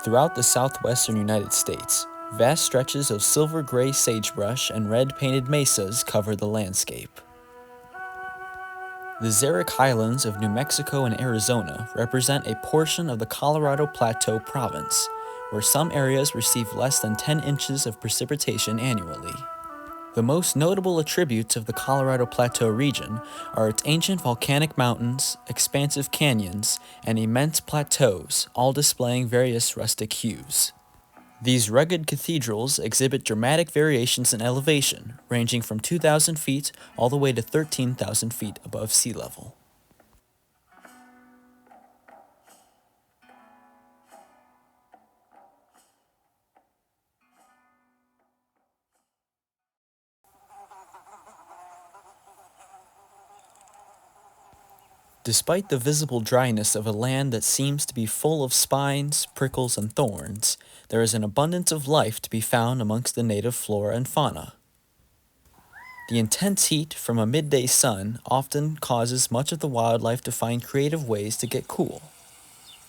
Throughout the southwestern United States, vast stretches of silver-gray sagebrush and red-painted mesas cover the landscape. The Xeric Highlands of New Mexico and Arizona represent a portion of the Colorado Plateau province, where some areas receive less than 10 inches of precipitation annually. The most notable attributes of the Colorado Plateau region are its ancient volcanic mountains, expansive canyons, and immense plateaus, all displaying various rustic hues. These rugged cathedrals exhibit dramatic variations in elevation, ranging from 2,000 feet all the way to 13,000 feet above sea level. Despite the visible dryness of a land that seems to be full of spines, prickles, and thorns, there is an abundance of life to be found amongst the native flora and fauna. The intense heat from a midday sun often causes much of the wildlife to find creative ways to get cool.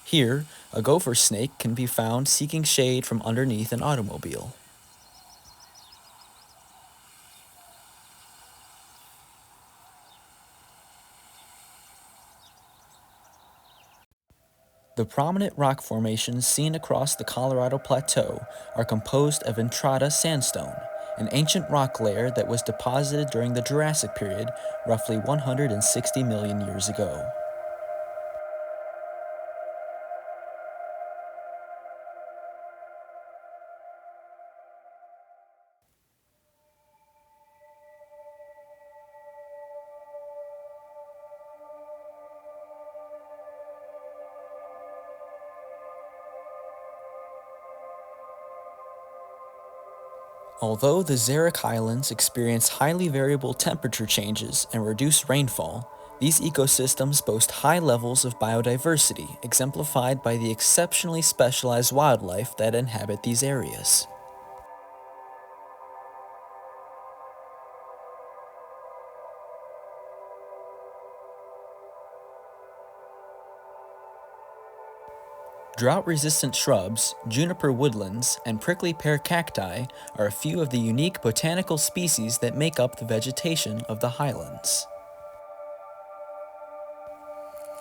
Here, a gopher snake can be found seeking shade from underneath an automobile. The prominent rock formations seen across the Colorado Plateau are composed of Entrada sandstone, an ancient rock layer that was deposited during the Jurassic period roughly 160 million years ago. Although the Xeric Highlands experience highly variable temperature changes and reduced rainfall, these ecosystems boast high levels of biodiversity, exemplified by the exceptionally specialized wildlife that inhabit these areas. Drought-resistant shrubs, juniper woodlands, and prickly pear cacti are a few of the unique botanical species that make up the vegetation of the highlands.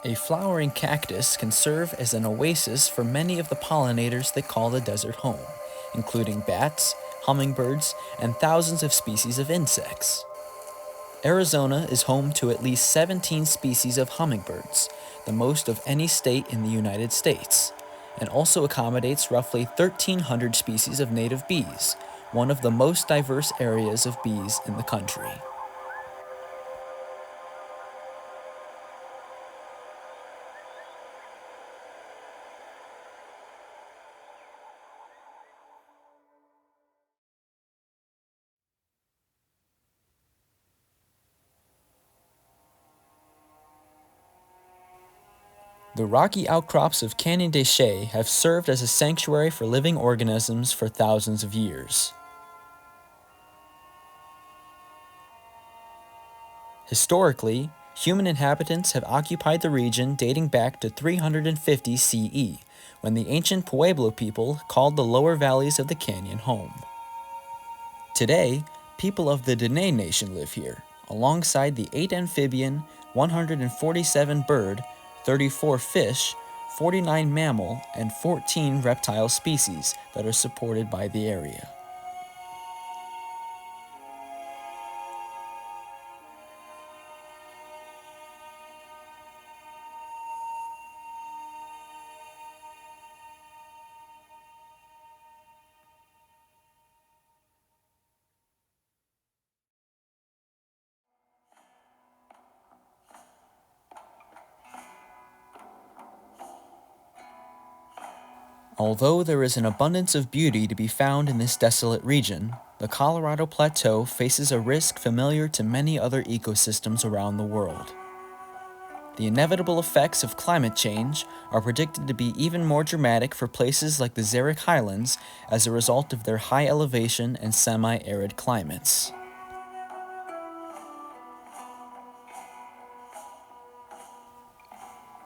A flowering cactus can serve as an oasis for many of the pollinators that call the desert home, including bats, hummingbirds, and thousands of species of insects. Arizona is home to at least 17 species of hummingbirds, the most of any state in the United States, and also accommodates roughly 1,300 species of native bees, one of the most diverse areas of bees in the country. The rocky outcrops of Canyon de Chelly have served as a sanctuary for living organisms for thousands of years. Historically, human inhabitants have occupied the region dating back to 350 CE, when the ancient Pueblo people called the lower valleys of the canyon home. Today, people of the Dene Nation live here, alongside the 8 amphibian, 147 bird, 34 fish, 49 mammal, and 14 reptile species that are supported by the area. Although there is an abundance of beauty to be found in this desolate region, the Colorado Plateau faces a risk familiar to many other ecosystems around the world. The inevitable effects of climate change are predicted to be even more dramatic for places like the Xeric Highlands as a result of their high elevation and semi-arid climates.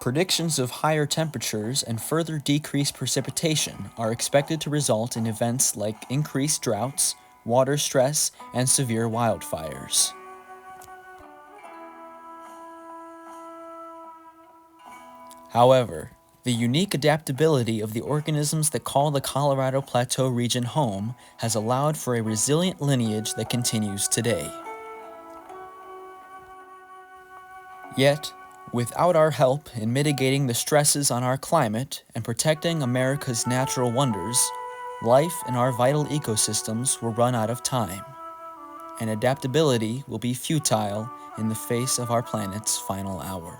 Predictions of higher temperatures and further decreased precipitation are expected to result in events like increased droughts, water stress, and severe wildfires. However, the unique adaptability of the organisms that call the Colorado Plateau region home has allowed for a resilient lineage that continues today. Yet, without our help in mitigating the stresses on our climate and protecting America's natural wonders, life in our vital ecosystems will run out of time, and adaptability will be futile in the face of our planet's final hour.